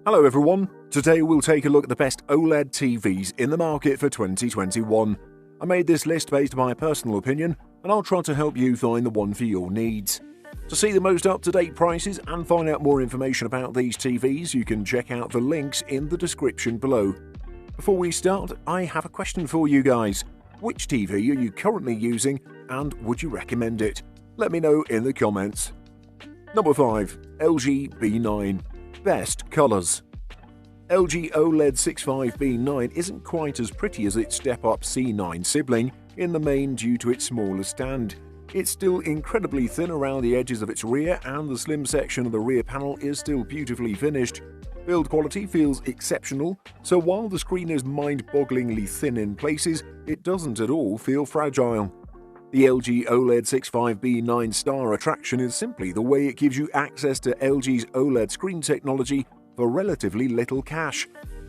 Hello everyone, today we'll take a look at the best OLED TVs in the market for 2021. I made this list based on my personal opinion, and I'll try to help you find the one for your needs. To see the most up-to-date prices and find out more information about these TVs, you can check out the links in the description below. Before we start, I have a question for you guys. Which TV are you currently using and would you recommend it? Let me know in the comments. Number 5. LG B9. Best colours. LG OLED 65B9 isn't quite as pretty as its step-up C9 sibling, in the main due to its smaller stand. It's still incredibly thin around the edges of its rear, and the slim section of the rear panel is still beautifully finished. Build quality feels exceptional, so while the screen is mind-bogglingly thin in places, it doesn't at all feel fragile. The LG OLED 65B9 star attraction is simply the way it gives you access to LG's OLED screen technology for relatively little cash.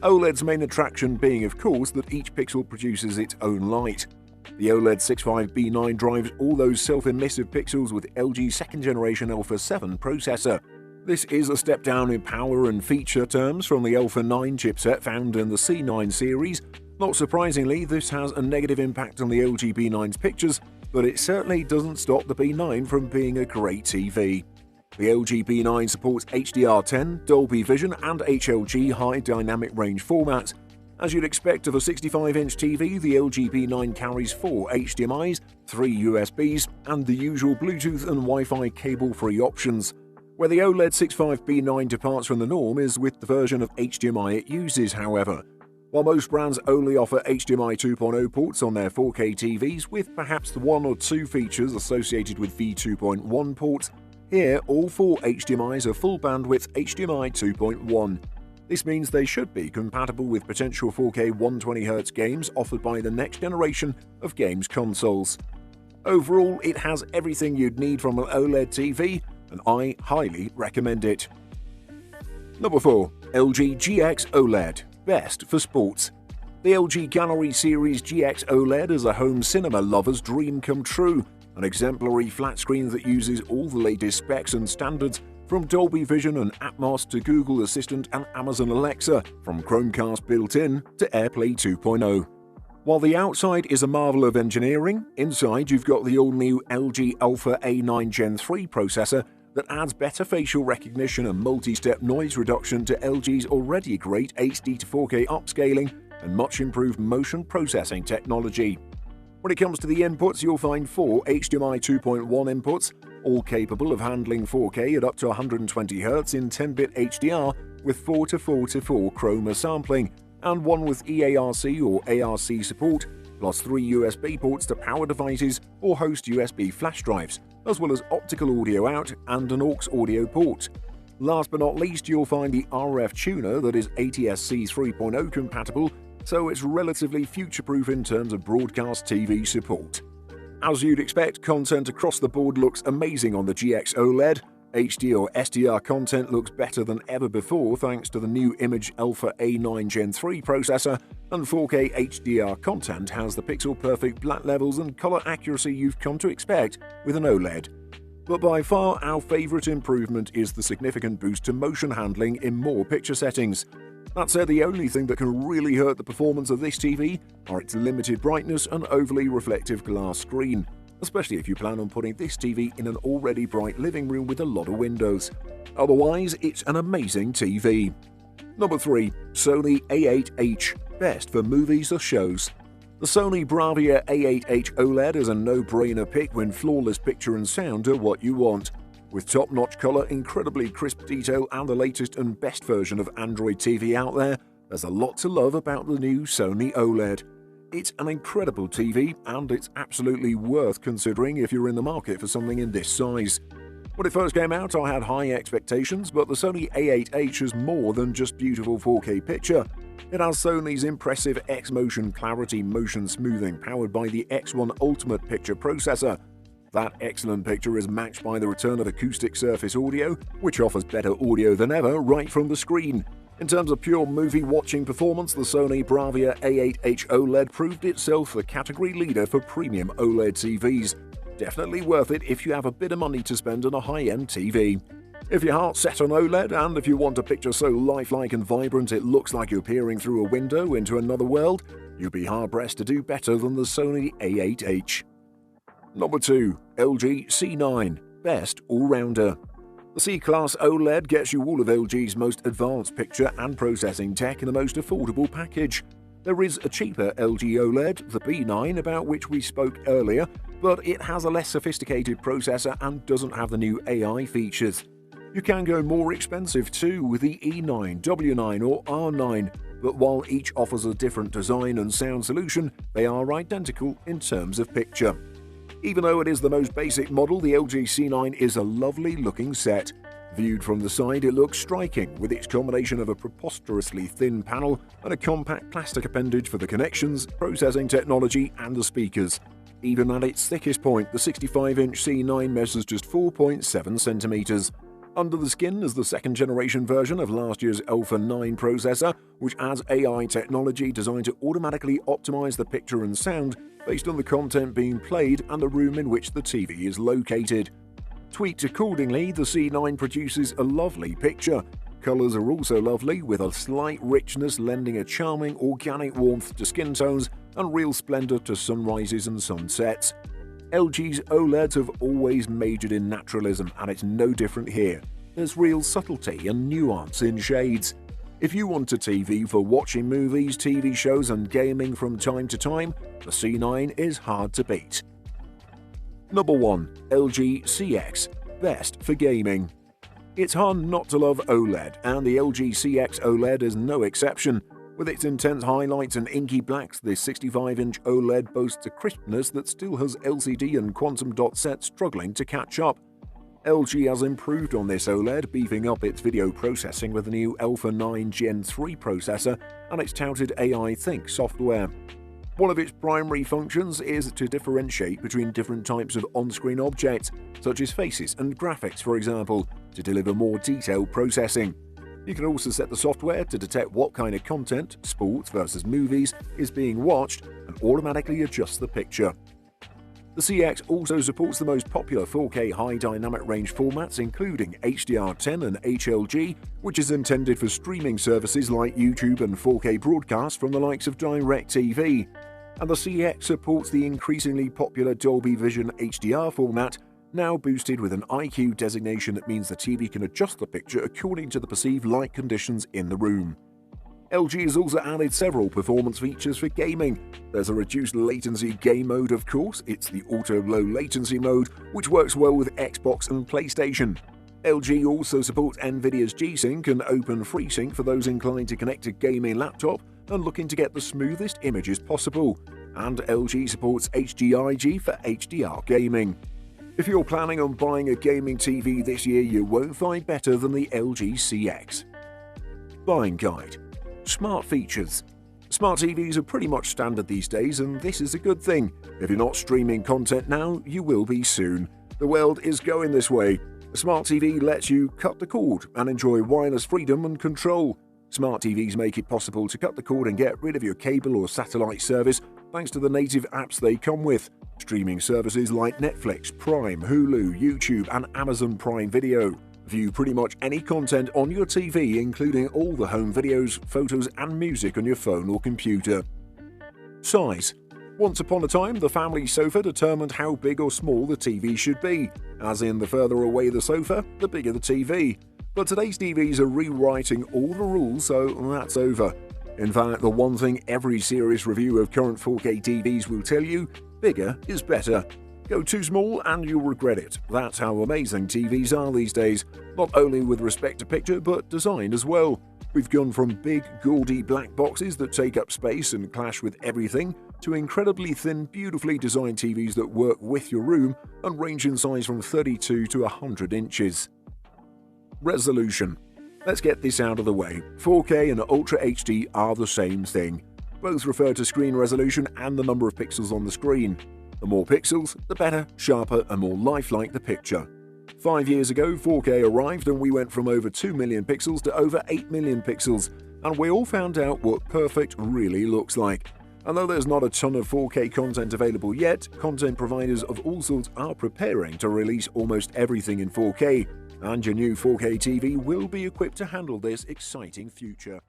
OLED's main attraction being, of course, that each pixel produces its own light. The OLED 65B9 drives all those self-emissive pixels with LG's second-generation Alpha 7 processor. This is a step down in power and feature terms from the Alpha 9 chipset found in the C9 series. Not surprisingly, this has a negative impact on the LG B9's pictures, but it certainly doesn't stop the B9 from being a great TV. The LG B9 supports HDR10, Dolby Vision, and HLG high dynamic range formats. As you'd expect of a 65-inch TV, the LG B9 carries 4 HDMIs, 3 USBs, and the usual Bluetooth and Wi-Fi cable-free options. Where the OLED 65B9 departs from the norm is with the version of HDMI it uses, however. While most brands only offer HDMI 2.0 ports on their 4K TVs, with perhaps the 1 or 2 features associated with V2.1 ports, here all 4 HDMIs are full bandwidth HDMI 2.1. This means they should be compatible with potential 4K 120Hz games offered by the next generation of games consoles. Overall, it has everything you'd need from an OLED TV, and I highly recommend it. Number 4. LG GX OLED. Best for sports. The LG Gallery Series GX OLED is a home cinema lover's dream come true, an exemplary flat screen that uses all the latest specs and standards, from Dolby Vision and Atmos to Google Assistant and Amazon Alexa, from Chromecast built-in to AirPlay 2.0. While the outside is a marvel of engineering, inside you've got the all-new LG Alpha A9 Gen 3 processor that adds better facial recognition and multi-step noise reduction to LG's already great HD to 4K upscaling and much improved motion processing technology. When it comes to the inputs, you'll find 4 HDMI 2.1 inputs, all capable of handling 4K at up to 120Hz in 10-bit HDR with 4:4:4 chroma sampling, and 1 with EARC or ARC support, plus 3 USB ports to power devices or host USB flash drives, as well as optical audio out and an aux audio port. Last but not least, you'll find the RF tuner that is ATSC 3.0 compatible, so it's relatively future-proof in terms of broadcast TV support. As you'd expect, content across the board looks amazing on the GX OLED. HD or SDR content looks better than ever before thanks to the new Image Alpha A9 Gen 3 processor, and 4K HDR content has the pixel-perfect black levels and color accuracy you've come to expect with an OLED. But by far, our favorite improvement is the significant boost to motion handling in more picture settings. That said, the only thing that can really hurt the performance of this TV are its limited brightness and overly reflective glass screen, especially if you plan on putting this TV in an already bright living room with a lot of windows. Otherwise, it's an amazing TV. Number 3. Sony A8H. Best for movies or shows. The Sony Bravia A8H OLED is a no-brainer pick when flawless picture and sound are what you want. With top-notch color, incredibly crisp detail, and the latest and best version of Android TV out there, there's a lot to love about the new Sony OLED. It's an incredible TV, and it's absolutely worth considering if you're in the market for something in this size. When it first came out, I had high expectations, but the Sony A8H is more than just beautiful 4K picture. It has Sony's impressive X-Motion Clarity motion smoothing powered by the X1 Ultimate Picture processor. That excellent picture is matched by the return of acoustic surface audio, which offers better audio than ever right from the screen. In terms of pure movie-watching performance, the Sony Bravia A8H OLED proved itself the category leader for premium OLED TVs. Definitely worth it if you have a bit of money to spend on a high-end TV. If your heart's set on OLED, and if you want a picture so lifelike and vibrant it looks like you're peering through a window into another world, you'd be hard-pressed to do better than the Sony A8H. Number 2. LG C9 Best All-Rounder. The C-Class OLED gets you all of LG's most advanced picture and processing tech in the most affordable package. There is a cheaper LG OLED, the B9, about which we spoke earlier, but it has a less sophisticated processor and doesn't have the new AI features. You can go more expensive too with the E9, W9 or R9, but while each offers a different design and sound solution, they are identical in terms of picture. Even though it is the most basic model, the LG C9 is a lovely looking set. Viewed from the side, it looks striking, with its combination of a preposterously thin panel and a compact plastic appendage for the connections, processing technology and the speakers. Even at its thickest point, the 65-inch C9 measures just 4.7 centimeters. Under the skin is the second-generation version of last year's Alpha 9 processor, which adds AI technology designed to automatically optimize the picture and sound based on the content being played and the room in which the TV is located. Tweaked accordingly, the C9 produces a lovely picture. Colors are also lovely, with a slight richness lending a charming organic warmth to skin tones and real splendor to sunrises and sunsets. LG's OLEDs have always majored in naturalism, and it's no different here. There's real subtlety and nuance in shades. If you want a TV for watching movies, TV shows and gaming from time to time, the C9 is hard to beat. Number 1. LG CX Best for Gaming. It's hard not to love OLED, and the LG CX OLED is no exception. With its intense highlights and inky blacks, this 65-inch OLED boasts a crispness that still has LCD and quantum dot sets struggling to catch up. LG has improved on this OLED, beefing up its video processing with the new Alpha 9 Gen 3 processor and its touted AI Think software. One of its primary functions is to differentiate between different types of on-screen objects, such as faces and graphics, for example, to deliver more detailed processing. You can also set the software to detect what kind of content, sports versus movies, is being watched and automatically adjust the picture. The CX also supports the most popular 4K high dynamic range formats, including HDR10 and HLG, which is intended for streaming services like YouTube and 4K broadcasts from the likes of DirecTV. And the CX supports the increasingly popular Dolby Vision HDR format, now boosted with an IQ designation that means the TV can adjust the picture according to the perceived light conditions in the room. LG has also added several performance features for gaming. There's a reduced latency game mode, of course. It's the auto low latency mode, which works well with Xbox and PlayStation. LG also supports Nvidia's G-Sync and Open FreeSync for those inclined to connect a gaming laptop and looking to get the smoothest images possible. And LG supports HDIG for HDR gaming. If you're planning on buying a gaming TV this year, you won't find better than the LG CX. Buying guide. Smart features. Smart TVs are pretty much standard these days, and this is a good thing. If you're not streaming content now, you will be soon. The world is going this way. A smart TV lets you cut the cord and enjoy wireless freedom and control. Smart TVs make it possible to cut the cord and get rid of your cable or satellite service thanks to the native apps they come with. Streaming services like Netflix, Prime, Hulu, YouTube and Amazon Prime Video. View pretty much any content on your TV, including all the home videos, photos and music on your phone or computer. Size. Once upon a time, the family sofa determined how big or small the TV should be, as in the further away the sofa, the bigger the TV. But today's TVs are rewriting all the rules, so that's over. In fact, the one thing every serious review of current 4K TVs will tell you, bigger is better. Go too small and you'll regret it. That's how amazing TVs are these days, not only with respect to picture but design as well. We've gone from big, gaudy black boxes that take up space and clash with everything, to incredibly thin, beautifully designed TVs that work with your room and range in size from 32 to 100 inches. Resolution. Let's get this out of the way. 4K and Ultra HD are the same thing. Both refer to screen resolution and the number of pixels on the screen. The more pixels, the better, sharper and more lifelike the picture. 5 years ago, 4K arrived and we went from over 2 million pixels to over 8 million pixels, and we all found out what perfect really looks like. And though there's not a ton of 4K content available yet, content providers of all sorts are preparing to release almost everything in 4K, and your new 4K TV will be equipped to handle this exciting future.